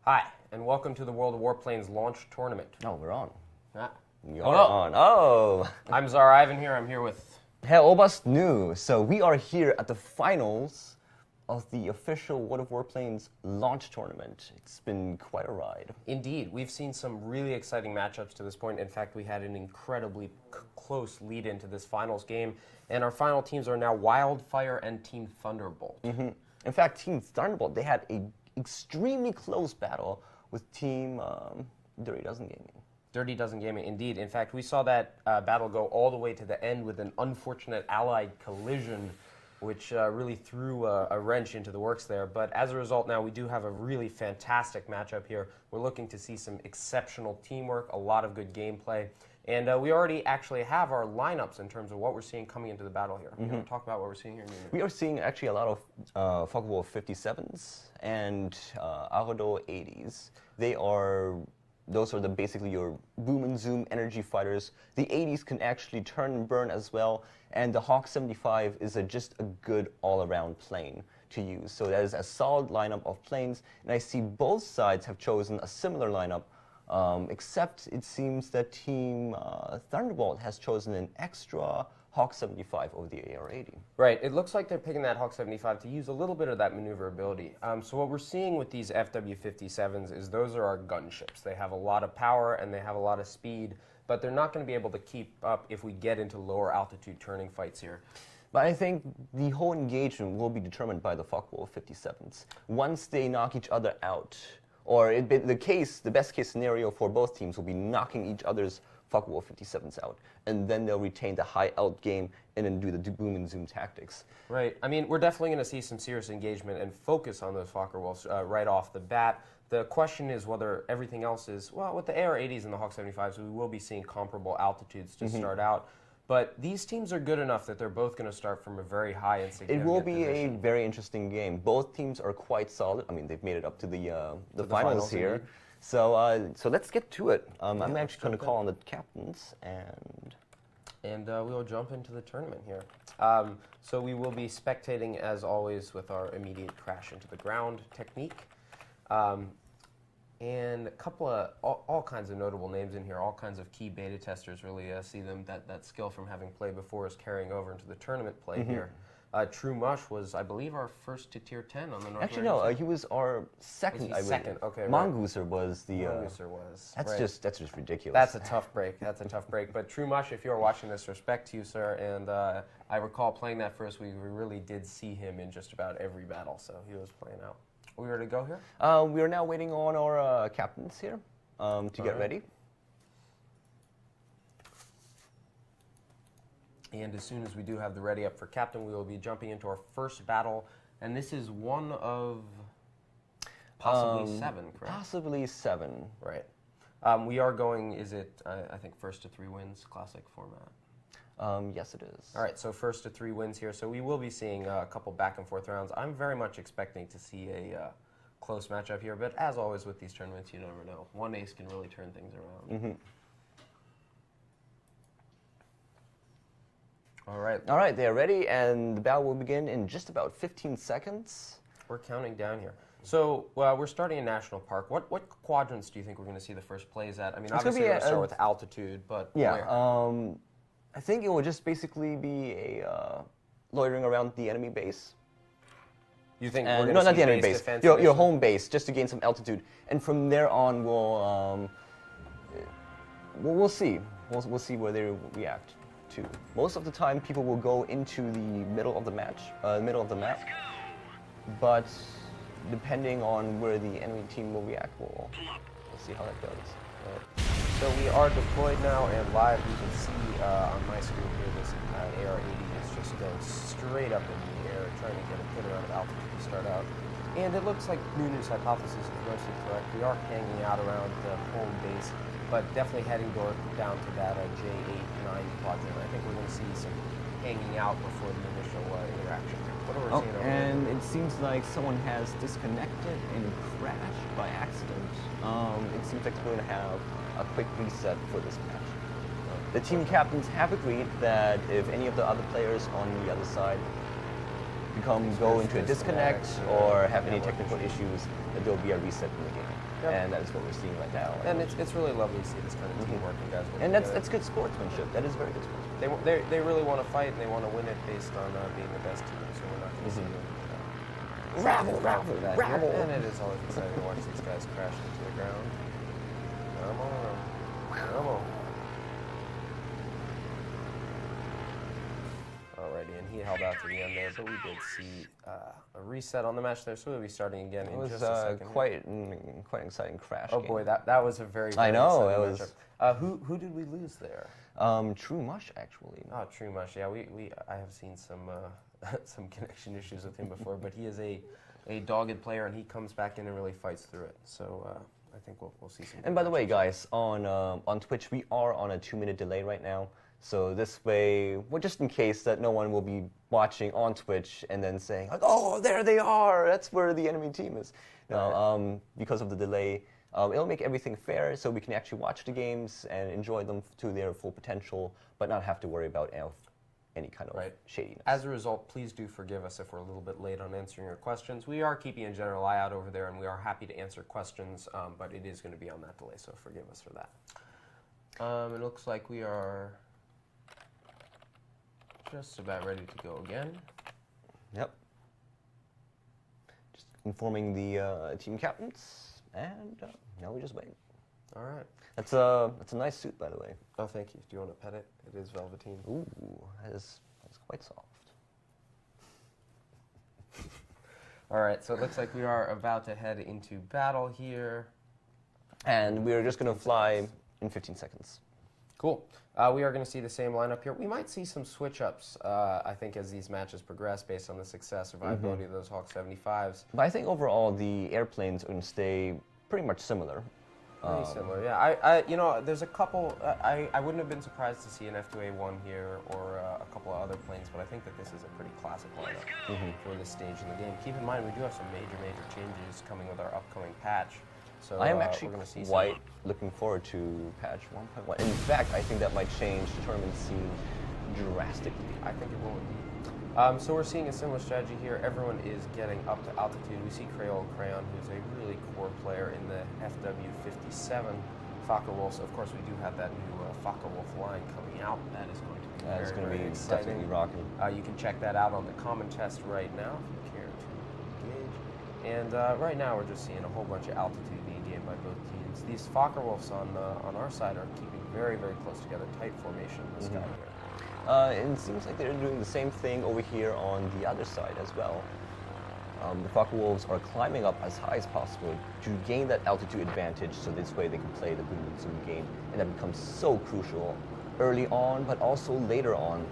Hi, and welcome to the World of Warplanes launch tournament. Oh, we're on. Ah. You're on. Oh! I'm Czar Ivan here. I'm here with... Helobust New. So we are here at the finals of the official World of Warplanes launch tournament. It's been quite a ride. Indeed. We've seen some really exciting matchups to this point. In fact, we had an incredibly close lead into this finals game. And our final teams are now WildFyre and Team Thunderbolt. Mm-hmm. In fact, Team Thunderbolt, they had an extremely close battle with Team Dirty Dozen Gaming. Dirty Dozen Gaming, indeed. In fact, we saw that battle go all the way to the end with an unfortunate allied collision, which really threw a wrench into the works there. But as a result, now we do have a really fantastic matchup here. We're looking to see some exceptional teamwork, a lot of good gameplay. And we already actually have our lineups in terms of what we're seeing coming into the battle here. You want to talk about what we're seeing here? We are seeing actually a lot of Focke-Wulf 57s and Arado 80s. Those are basically your boom and zoom energy fighters. The 80s can actually turn and burn as well, and the Hawk 75 is just a good all-around plane to use. So that is a solid lineup of planes, and I see both sides have chosen a similar lineup, except it seems that Team Thunderbolt has chosen an extra Hawk 75 over the AR-80. Right. It looks like they're picking that Hawk 75 to use a little bit of that maneuverability. So what we're seeing with these FW-57s is those are our gunships. They have a lot of power and they have a lot of speed, but they're not going to be able to keep up if we get into lower altitude turning fights here. But I think the whole engagement will be determined by the Focke-Wulf 57s. Once they knock each other out, or the best case scenario for both teams will be knocking each other's Focke-Wulf 57s out, and then they'll retain the high alt game and then do the boom and zoom tactics. Right. I mean, we're definitely going to see some serious engagement and focus on those Focke-Wulfs right off the bat. The question is whether everything else is, well, with the AR-80s and the Hawk 75s, we will be seeing comparable altitudes to start out. But these teams are good enough that they're both going to start from a very high and significant It will be position. a very interesting game. Both teams are quite solid. I mean, they've made it up to the finals here. Indeed. So let's get to it. I'm actually going to call on the captains, and we will jump into the tournament here. So we will be spectating, as always, with our immediate crash into the ground technique. And a couple of all kinds of notable names in here, all kinds of key beta testers really see them, that skill from having played before is carrying over into the tournament play here. True Mush was, I believe, our first to tier 10 on the North actually no, he was our second. Was he second? Okay. Mongooser was the. Mongooser was. That's right. that's just ridiculous. That's a tough break. That's a tough break. But True Mush, if you are watching this, respect to you, sir. And I recall playing that first. We really did see him in just about every battle, so he was playing out. Are we ready to go here? We are now waiting on our captains here to get ready. And as soon as we do have the ready up for captain, we will be jumping into our first battle. And this is one of possibly 7, correct? Possibly 7. Right. We are going, is it, I think, first to 3 wins, classic format? Yes, it is. All right, so first to 3 wins here. So we will be seeing a couple back and forth rounds. I'm very much expecting to see a close matchup here. But as always with these tournaments, you never know. One ace can really turn things around. All right, they are ready, and the battle will begin in just about 15 seconds. We're counting down here. So we're starting in National Park. What quadrants do you think we're going to see the first plays at? I mean, obviously we're going to start with altitude, but yeah, where? I think it will just basically be a loitering around the enemy base. You think and, we're going no, to not see the enemy base, your home base, just to gain some altitude, and from there on we'll see. We'll see where they react to. Most of the time, people will go into the middle of the map, but depending on where the enemy team will react, we'll see how that goes. So we are deployed now and live. You can see on my screen here this AR-80 is just going straight up in the air, trying to get a good amount of altitude to start out. And it looks like Nunu's hypothesis is mostly correct. We are hanging out around the home base, but definitely heading down to that J8-9 quadrant. I think we're going to see some hanging out before the initial interaction. What are we seeing over and there? it seems like someone has disconnected and crashed by accident. It seems like we're going to have a quick reset for this match. The team captains have agreed that if any of the other players on the other side go into a disconnect or have any technical issues, that there will be a reset in the game. Yep. And that's what we're seeing right now. And it's really lovely to see this kind of teamwork and guys working And together. that's good sportsmanship. That is very good sportsmanship. They really want to fight and they want to win it based on being the best team. So we're not going to see them. Rabble. And it is always exciting to watch these guys crash into the ground. Come on. Alrighty, and he held out to the end there, but we did see a reset on the match there, so we'll be starting again in just a second. Quite an exciting crash. Oh game. boy, that was a very, I know, exciting it was. matchup. Who did we lose there? True Mush, actually. Oh, True Mush. Yeah, I have seen some some connection issues with him before, but he is a dogged player, and he comes back in and really fights through it. So I think we'll see some. And by the way, guys, on Twitch, we are on a 2-minute delay right now. So this way, well, just in case that no one will be watching on Twitch and then saying, like, oh, there they are, that's where the enemy team is. No, because of the delay, it'll make everything fair so we can actually watch the games and enjoy them to their full potential, but not have to worry about any kind of shadiness. As a result, please do forgive us if we're a little bit late on answering your questions. We are keeping a general eye out over there, and we are happy to answer questions, but it is going to be on that delay, so forgive us for that. It looks like we are just about ready to go again. Yep. Just informing the team captains, and now we just wait. All right. That's a nice suit, by the way. Oh, thank you. Do you want to pet it? It is velveteen. Ooh, that's quite soft. All right, so it looks like we are about to head into battle here. And we're just going to fly in 15 seconds. Cool. We are going to see the same lineup here. We might see some switch-ups, I think, as these matches progress based on the success or viability of those Hawk 75s. But I think overall the airplanes are going to stay pretty much similar. Pretty similar, yeah. You know, there's a couple. I wouldn't have been surprised to see an F2A1 here or a couple of other planes, but I think that this is a pretty classic lineup for this stage in the game. Keep in mind, we do have some major changes coming with our upcoming patch. So I am actually we're see quite looking forward to patch 1.1. In fact, I think that might change the tournament scene drastically. I think it will indeed. So we're seeing a similar strategy here. Everyone is getting up to altitude. We see Crayola Crayon, who's a really core player in the FW57 Fokker Wolf. So of course, we do have that new Fokker Wolf line coming out. That is going to be very exciting. Definitely rocking. You can check that out on the common test right now if you care to engage. And right now, we're just seeing a whole bunch of altitude being gained by both teams. These Fokker Wolves on our side are keeping very, very close together, tight formation in the sky here. And it seems like they're doing the same thing over here on the other side as well. The Fokker Wolves are climbing up as high as possible to gain that altitude advantage, so this way they can play the boom and zoom game, and that becomes so crucial early on, but also later on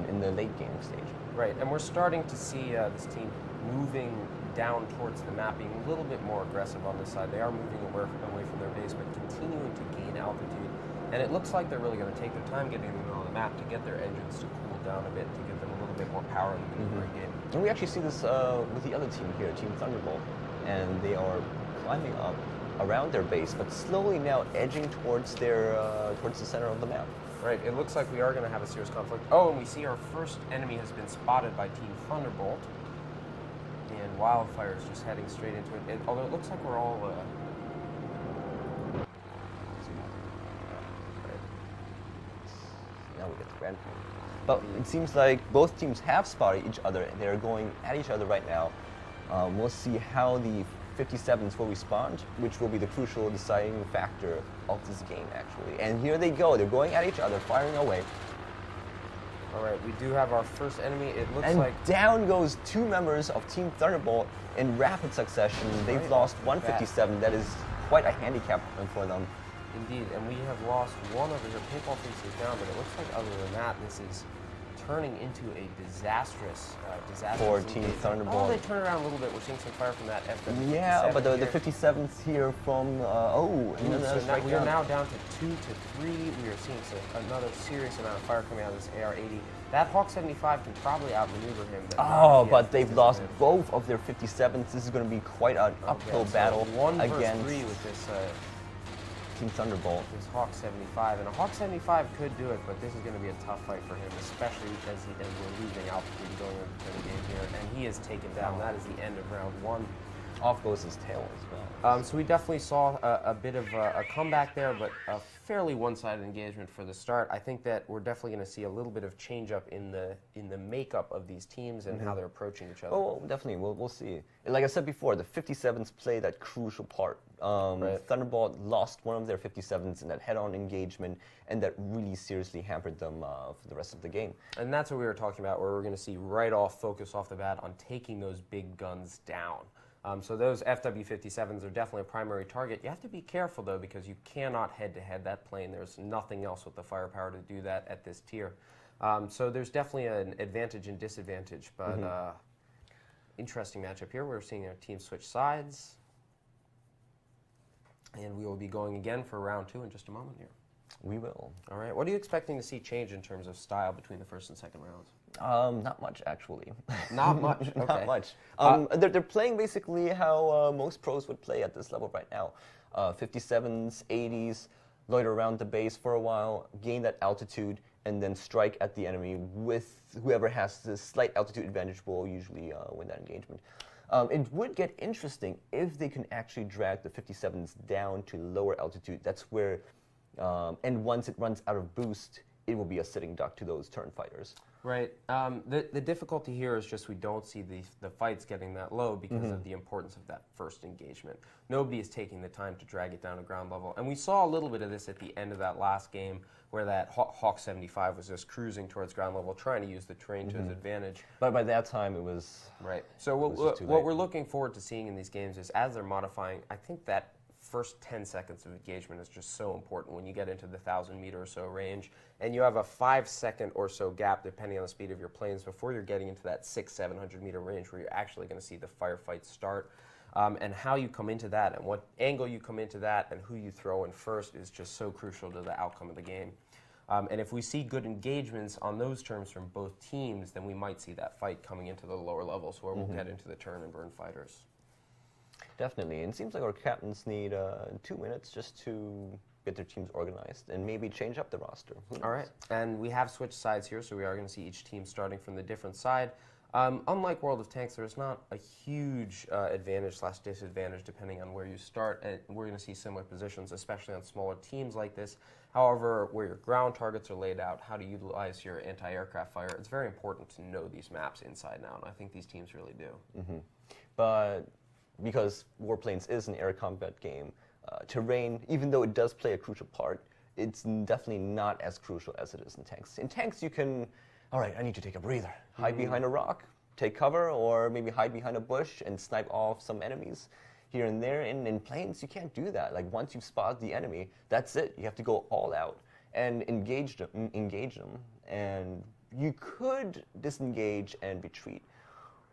in the late game stage. Right, and we're starting to see this team moving down towards the map, being a little bit more aggressive on this side. They are moving away from their base, but continuing to gain altitude. And it looks like they're really going to take their time getting in the middle of the map to get their engines to cool down a bit, to give them a little bit more power in the maneuvering game. And we actually see this with the other team here, Team Thunderbolt, and they are climbing up around their base, but slowly now edging towards towards the center of the map. Right, it looks like we are going to have a serious conflict. Oh, and we see our first enemy has been spotted by Team Thunderbolt, and WildFyre is just heading straight into it. Although it looks like we're all now we get to grand final. But it seems like both teams have spotted each other, and they're going at each other right now. We'll see how the 57s will respond, which will be the crucial deciding factor of this game, actually. And here they go. They're going at each other, firing away. All right, we do have our first enemy. It looks and like down goes 2 members of Team Thunderbolt in rapid succession. They've lost 157. That is quite a handicap for them. Indeed, and we have lost one over here. Paintball Freaks is down, but it looks like other than that, this is turning into a disastrous for Team Thunderbolt. Oh, they turn around a little bit. We're seeing some fire from that FW57. Yeah, but the 57s here from so now, we are now down to 2 to 3. We are seeing another serious amount of fire coming out of this AR-80. That Hawk 75 can probably outmaneuver him. But they've lost both of their 57s. This is going to be quite an uphill battle so 1 against versus 3 with this Team Thunderbolt. This Hawk 75, and a Hawk 75 could do it, but this is going to be a tough fight for him, especially as we're losing altitude going into the game here, and he is taken down. That is the end of round 1. Off goes his tail as well. So we definitely saw a bit of a comeback there, but a fairly one-sided engagement for the start. I think that we're definitely going to see a little bit of change-up in the makeup of these teams and how they're approaching each other. Oh, definitely. We'll see. Like I said before, the 57s play that crucial part. Thunderbolt lost one of their 57s in that head-on engagement, and that really seriously hampered them for the rest of the game. And that's what we were talking about, where we're going to see right off, focus off the bat on taking those big guns down. So those FW-57s are definitely a primary target. You have to be careful, though, because you cannot head-to-head that plane. There's nothing else with the firepower to do that at this tier. So there's definitely an advantage and disadvantage, but interesting matchup here. We're seeing our team switch sides, and we will be going again for round 2 in just a moment here. We will. All right. What are you expecting to see change in terms of style between the first and second rounds? Not much, actually. Not much? Okay. Not much. They're playing basically how most pros would play at this level right now. 57s, 80s, loiter around the base for a while, gain that altitude, and then strike at the enemy with whoever has the slight altitude advantage will usually win that engagement. It would get interesting if they can actually drag the 57s down to lower altitude. That's where, and once it runs out of boost, it will be a sitting duck to those turn fighters. Right. The difficulty here is just we don't see the fights getting that low because of the importance of that first engagement. Nobody is taking the time to drag it down to ground level. And we saw a little bit of this at the end of that last game where that Hawk 75 was just cruising towards ground level, trying to use the terrain to his advantage. But by that time, it was... Right. So what we're looking forward to seeing in these games is as they're modifying, I think that first 10 seconds of engagement is just so important when you get into the 1,000-meter or so range, and you have a 5-second or so gap, depending on the speed of your planes, before you're getting into that 600-700-meter range where you're actually going to see the firefight start. And how you come into that and what angle you come into that and who you throw in first is just so crucial to the outcome of the game. And if we see good engagements on those terms from both teams, then we might see that fight coming into the lower levels where we'll get into the turn and burn fighters. Definitely. And it seems like our captains need 2 minutes just to get their teams organized and maybe change up the roster. All right. And we have switched sides here, so we are going to see each team starting from the different side. Unlike World of Tanks, there's not a huge advantage/disadvantage depending on where you start. And we're going to see similar positions, especially on smaller teams like this. However, where your ground targets are laid out, how to utilize your anti-aircraft fire, it's very important to know these maps inside and out, and I think these teams really do. But because Warplanes is an air combat game, terrain, even though it does play a crucial part, it's definitely not as crucial as it is in tanks. In tanks, you can, all right, I need to take a breather. Hide behind a rock, take cover, or maybe hide behind a bush and snipe off some enemies here and there. In planes, you can't do that. Like, once you've spotted the enemy, that's it. You have to go all out and engage them. And you could disengage and retreat,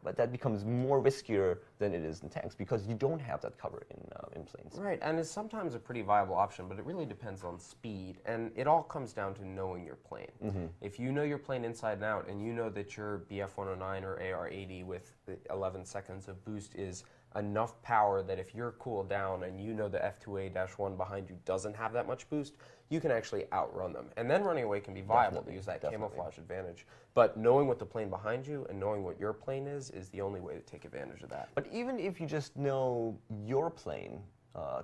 but that becomes more riskier than it is in tanks because you don't have that cover in planes. Right, and it's sometimes a pretty viable option, but it really depends on speed, and it all comes down to knowing your plane. If you know your plane inside and out, and you know that your BF-109 or AR-80 with 11 seconds of boost is enough power that if you're cooled down and you know the F2A-1 behind you doesn't have that much boost, you can actually outrun them. And then running away can be viable to use that camouflage advantage. But knowing what the plane behind you and knowing what your plane is the only way to take advantage of that. But even if you just know your plane,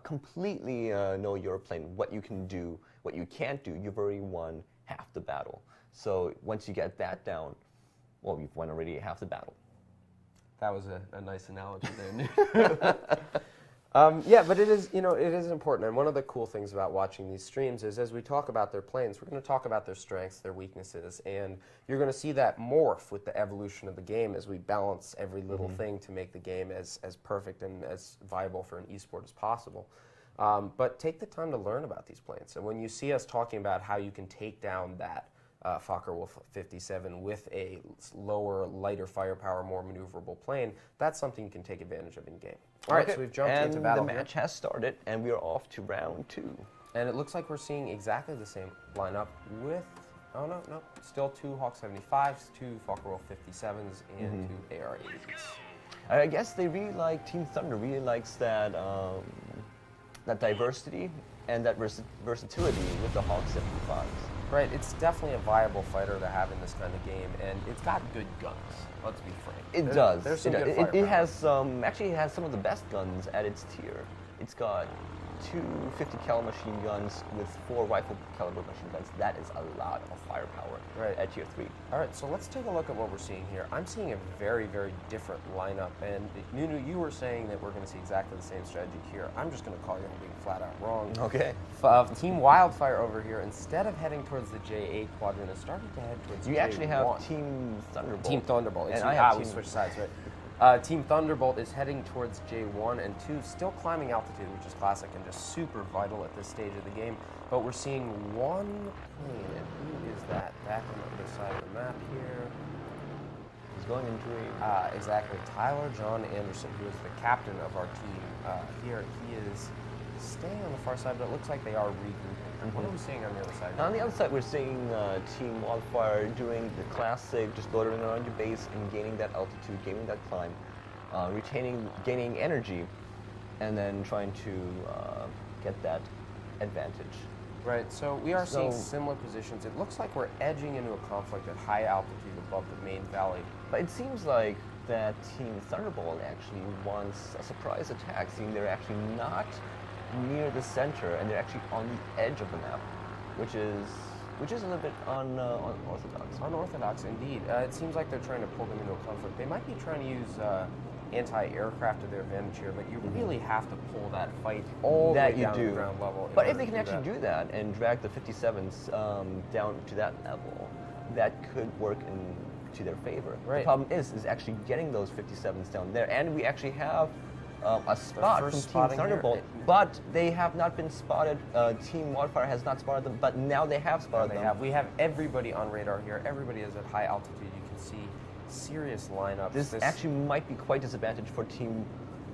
completely know your plane, what you can do, what you can't do, you've already won half the battle. So once you get that down, well, you've won already half the battle. That was a nice analogy there. Yeah, but it is important. And one of the cool things about watching these streams is as we talk about their planes, we're going to talk about their strengths, their weaknesses, and you're going to see that morph with the evolution of the game as we balance every little thing to make the game as perfect and as viable for an esport as possible. But take the time to learn about these planes. And when you see us talking about how you can take down that Focke-Wulf 57 with a lower, lighter firepower, more maneuverable plane, that's something you can take advantage of in game. All right, so we've jumped into battle. And the match has started, and we are off to round 2. And it looks like we're seeing exactly the same lineup with, oh no, still 2 Hawk 75s, 2 Focke-Wulf 57s, and 2 AR-80s. I guess they really like, Team Thunder really likes that, that diversity and that versatility with the Hawk 75s. Right, it's definitely a viable fighter to have in this kind of game, and it's got good guns. Let's be frank. It does. There's some good It firepower. has some. Actually, it has some of the best guns at its tier. It's got 2 50 caliber machine guns with 4 rifle caliber machine guns. That is a lot of firepower at tier 3. All right, so let's take a look at what we're seeing here. I'm seeing a very, very different lineup, and Nunu, you were saying that we're going to see exactly the same strategy here. I'm just going to call you on being flat out wrong. Okay. Team WildFyre over here, instead of heading towards the J8 quadrant, is starting to head towards You J1. actually have Team Thunderbolt. Team Thunderbolt. And I have we Team... switched sides, right? Team Thunderbolt is heading towards J1 and 2, still climbing altitude, which is classic and just super vital at this stage of the game. But we're seeing one plane, and who is that? Back on the other side of the map here. He's going into Exactly, Tyler John Anderson, who is the captain of our team here. He is staying on the far side, but it looks like they are regrouping. What are we seeing on the other side? On the other side, we're seeing Team WildFyre doing the classic, just loitering around your base and gaining that altitude, gaining that climb, gaining energy, and then trying to get that advantage. Right, so we are seeing similar positions. It looks like we're edging into a conflict at high altitude above the main valley. But it seems like that Team Thunderbolt actually wants a surprise attack, seeing they're actually not near the center, and they're actually on the edge of the map, which is a little bit unorthodox. Unorthodox, indeed. It seems like they're trying to pull them into a conflict. They might be trying to use anti-aircraft to their advantage here, but you really have to pull that fight all the way down to ground level. But if they can actually do that and drag the 57s down to that level, that could work into their favor. Right. The problem is actually getting those 57s down there, and we actually have a spot from Team Thunderbolt, but they have not been spotted. Team WildFyre has not spotted them, but now they have spotted them. We have everybody on radar here. Everybody is at high altitude. You can see serious lineups. This actually might be quite disadvantage for Team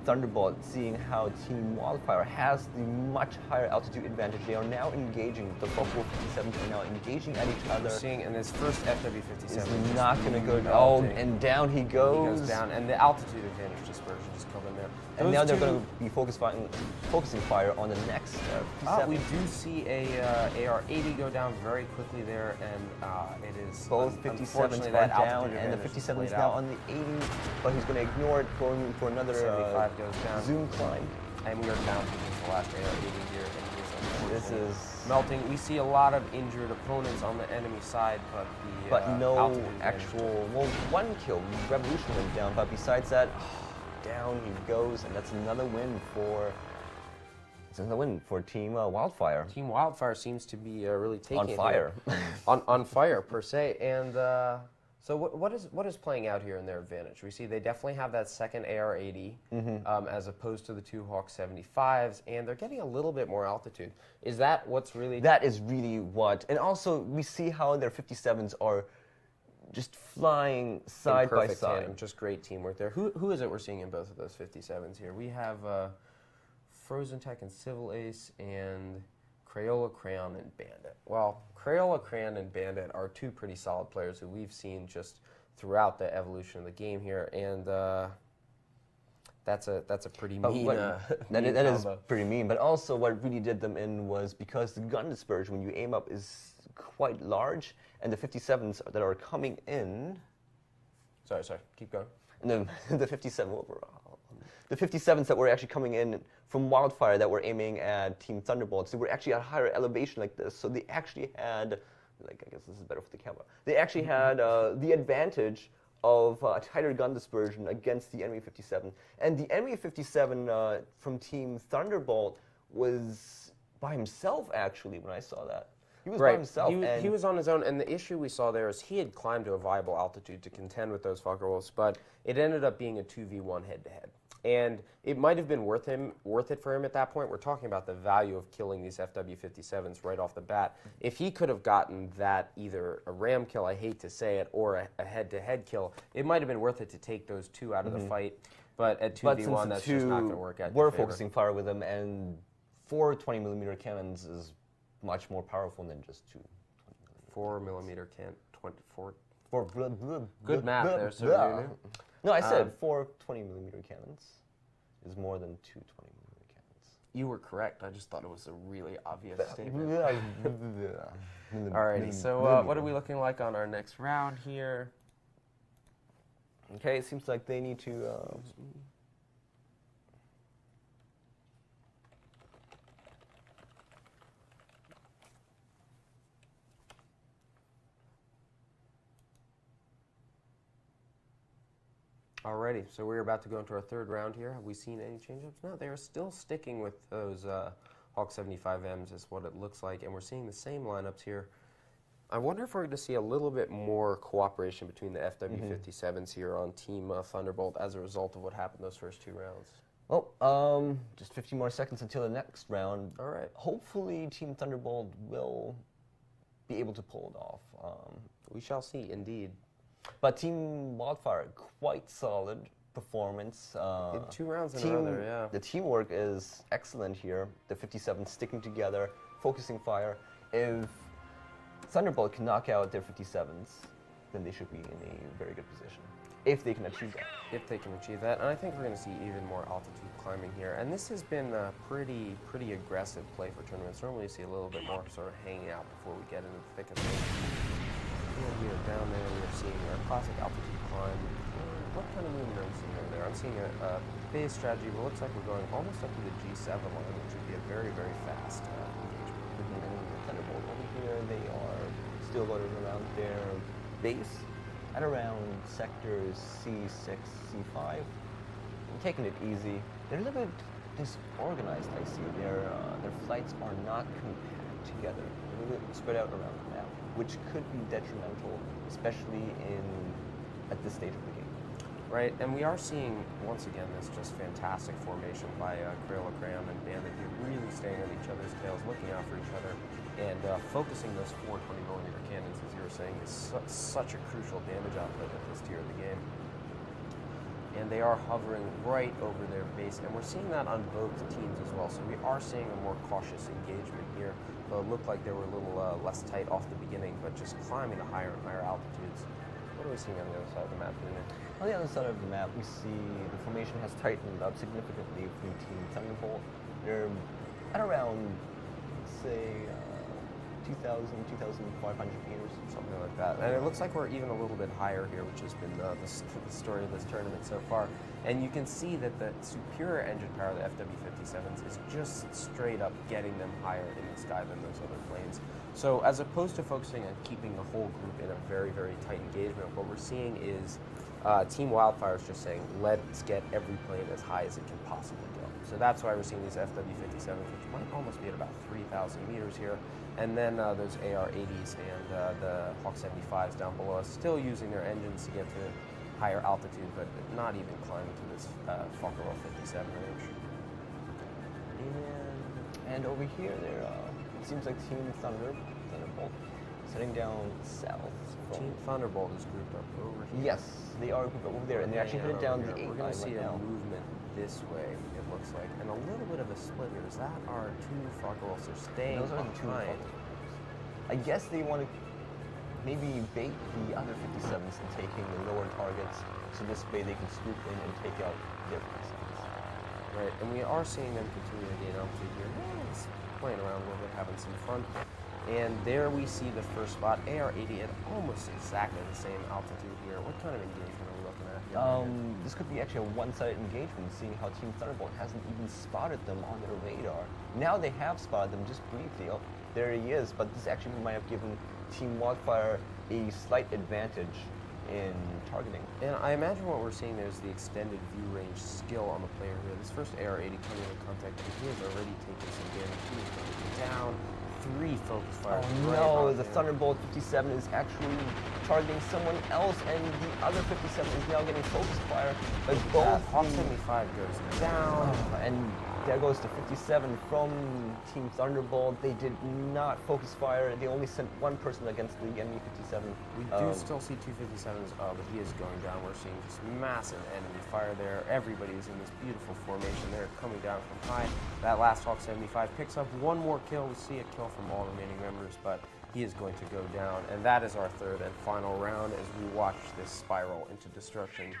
Thunderbolt, seeing how Team WildFyre has the much higher altitude advantage. They are now engaging, the Focke-Wulf 57s are now engaging at each other. Seeing, and this first FW-57 is not going to go down. Oh, and down he goes. He goes down, and the altitude advantage dispersion just killed him there. And now they're going to be focusing fire on the next 57. We do see a AR-80 go down very quickly there, and it is both 57s are down, and the 57 is now on the 80, but he's going to ignore it, going for another 75 goes down. zoom climb. And we are down to the last AR-80 here, and this is melting. We see a lot of injured opponents on the enemy side, but no actual. Well, one kill. Revolution went down, but besides that, down he goes, and that's another win for. It's another win for Team WildFyre. Team WildFyre seems to be really taking on fire, on fire per se. And so what is playing out here in their advantage? We see they definitely have that second AR-80 as opposed to the 2 Hawk 75s, and they're getting a little bit more altitude. Is that what's really? That is really what. And also we see how their 57s are just flying side by side. Tandem, just great teamwork there. Who is it we're seeing in both of those 57s here? We have Frozen Tech and Civil Ace and Crayola, Crayon, and Bandit. Well, Crayola, Crayon, and Bandit are 2 pretty solid players who we've seen just throughout the evolution of the game here, and that's a pretty mean. That is pretty mean. But also, what really did them in was because the gun dispersion when you aim up is quite large, and the 57s that are coming in. Sorry, keep going. And the 57 overall. The 57s that were actually coming in from WildFyre that were aiming at Team Thunderbolts, they were actually at a higher elevation like this, so they actually had, like, I guess this is better for the camera, they actually had the advantage of a tighter gun dispersion against the enemy 57. And the enemy 57 from Team Thunderbolt was by himself, actually, when I saw that. He was by himself. He was on his own, and the issue we saw there is he had climbed to a viable altitude to contend with those Focke-Wulfs, but it ended up being a 2v1 head-to-head. And it might have been worth it for him at that point. We're talking about the value of killing these FW-57s right off the bat. If he could have gotten that, either a ram kill, I hate to say it, or a head-to-head kill, it might have been worth it to take those 2 out of the fight. But at 2v1, that's just not going to work out. We're focusing fire with them, and 4 20mm cannons is much more powerful than just 2 4mm can 24. Good Good math there, sir. No, I said 4 20mm cannons is more than 2 20mm cannons. You were correct. I just thought it was a really obvious statement. Alrighty, so what are we looking like on our next round here? Okay, it seems like they need to... Alrighty, so we're about to go into our third round here. Have we seen any change-ups? No, they are still sticking with those Hawk 75Ms is what it looks like, and we're seeing the same lineups here. I wonder if we're going to see a little bit more cooperation between the FW57s here on Team Thunderbolt as a result of what happened those first 2 rounds. Well, just 15 more seconds until the next round. All right. Hopefully Team Thunderbolt will be able to pull it off. We shall see, indeed. But Team WildFyre, quite solid performance. In 2 rounds in a row there, yeah. The teamwork is excellent here. The 57 sticking together, focusing fire. If Thunderbolt can knock out their 57s, then they should be in a very good position. If they can achieve that. If they can achieve that. And I think we're going to see even more altitude climbing here. And this has been a pretty aggressive play for tournaments. Normally you see a little bit more sort of hanging out before we get into the thick of things. And we are down there, we are seeing our classic altitude climb. What kind of movement are we seeing over there? I'm seeing a base strategy, but it looks like we're going almost up to the G7 line, which would be a very, very fast engagement. And Thunderbolt over here, they are still going around their base at around sectors C6, C5. Taking it easy. They're a little bit disorganized, I see. Their flights are not compact together. They're a little bit spread out around the map, which could be detrimental, especially at this stage of the game. Right, and we are seeing, once again, this just fantastic formation by Cram and Bandit here, really staying on each other's tails, looking out for each other, and focusing those 420mm cannons, as you were saying, is such a crucial damage output at this tier of the game. And they are hovering right over their base, and we're seeing that on both teams as well. So we are seeing a more cautious engagement here. Though it looked like they were a little less tight off the beginning, but just climbing to higher and higher altitudes. What are we seeing on the other side of the map, Lena? On the other side of the map, we see the formation has tightened up significantly from Team Thunderbolt. They're at around, say, 2,000, 2,500 meters. Something like that. And it looks like we're even a little bit higher here, which has been the story of this tournament so far. And you can see that the superior engine power of the FW57s is just straight up getting them higher in the sky than those other planes. So as opposed to focusing on keeping the whole group in a very, very tight engagement, what we're seeing is Team WildFyre is just saying, let's get every plane as high as it can possibly go. So that's why we're seeing these FW57s, which might almost be at about 3,000 meters here. And then those AR-80s and the Hawk 75s down below us, still using their engines to get to higher altitude, but not even climbing to this Focke-Wulf 57 range. And over here, it seems like Team Thunderbolt heading down south. Team Thunderbolt is grouped up over here. Yes, they are grouped up over there, and they're actually headed down the 8 line. We're going to see a movement this way, it looks like, and a little bit of a split here. Is that our 2 Focke-Wulfs are staying Those are the 2 behind? I guess they want to maybe bait the other 57s in taking the lower targets, so this way they can swoop in and take out their 57s. Right, and we are seeing them continue to gain altitude here. Just playing around a little bit, having some fun. And there we see the first spot, AR-80 at almost exactly the same altitude here. What kind of engagement are we looking at here? This could be actually a one-sided engagement, seeing how Team Thunderbolt hasn't even spotted them on their radar. Now they have spotted them just briefly. Oh, there he is, but this actually might have given Team WildFyre a slight advantage in targeting. And I imagine what we're seeing there is the extended view range skill on the player here. This first AR-80 coming into contact, and he has already taken some damage. He is going to be down. 3 focus fires. Oh no, the Thunderbolt 57 is actually targeting someone else, and the other 57 is now getting focus fire. But both Hawk 75 goes down. And there goes the 57 from Team Thunderbolt. They did not focus fire. They only sent 1 person against the enemy 57. We do still see 2 57s, but he is going down. We're seeing just massive enemy fire there. Everybody is in this beautiful formation. They're coming down from high. That last Hawk 75 picks up 1 more kill. We see a kill from all remaining members, but he is going to go down. And that is our 3rd and final round as we watch this spiral into destruction.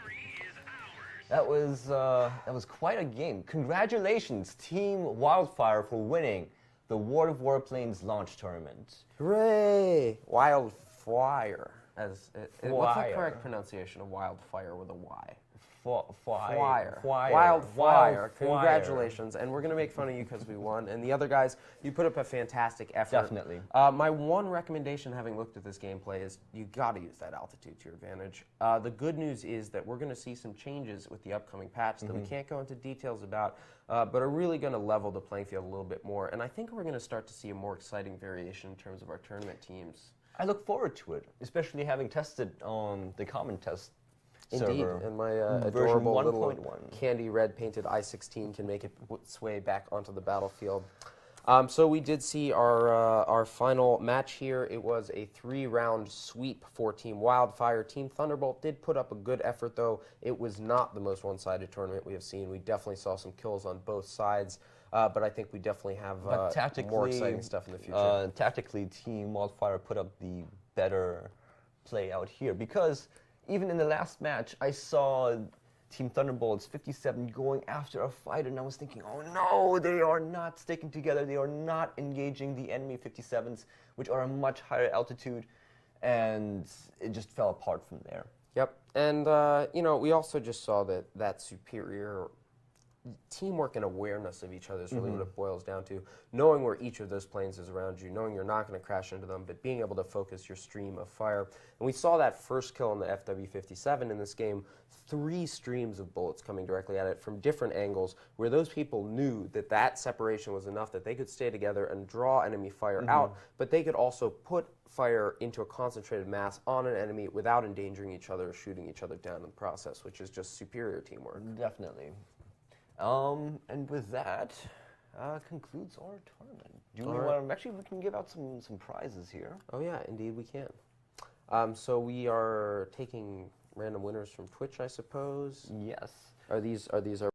That was quite a game. Congratulations, Team WildFyre, for winning the World of Warplanes launch tournament. Hooray! WildFyre. What's the Fire. correct pronunciation of wildfire with a Y? Fire. WildFyre. Congratulations. And we're going to make fun of you because we won. And the other guys, you put up a fantastic effort. Definitely. My one recommendation, having looked at this gameplay, is you got to use that altitude to your advantage. The good news is that we're going to see some changes with the upcoming patch that we can't go into details about, but are really going to level the playing field a little bit more. And I think we're going to start to see a more exciting variation in terms of our tournament teams. I look forward to it, especially having tested on the common test Indeed, server. and my version adorable 1.1. little candy red painted I-16 can make its way back onto the battlefield. So we did see our final match here. It was a 3-round sweep for Team WildFyre. Team Thunderbolt did put up a good effort, though. It was not the most one-sided tournament we have seen. We definitely saw some kills on both sides, but I think we definitely have more exciting stuff in the future. Tactically, Team WildFyre put up the better play out here, because even in the last match, I saw Team Thunderbolt's 57 going after a fighter, and I was thinking, oh no, they are not sticking together. They are not engaging the enemy 57s, which are a much higher altitude, and it just fell apart from there. Yep, and we also just saw that superior teamwork and awareness of each other is really what it boils down to. Knowing where each of those planes is around you, knowing you're not going to crash into them, but being able to focus your stream of fire. And we saw that first kill on the FW-57 in this game, 3 streams of bullets coming directly at it from different angles, where those people knew that that separation was enough that they could stay together and draw enemy fire out, but they could also put fire into a concentrated mass on an enemy without endangering each other or shooting each other down in the process, which is just superior teamwork. Definitely. And with that, concludes our tournament. Do we want to, actually, we can give out some prizes here. Oh yeah, indeed we can. So we are taking random winners from Twitch, I suppose. Yes. Are these our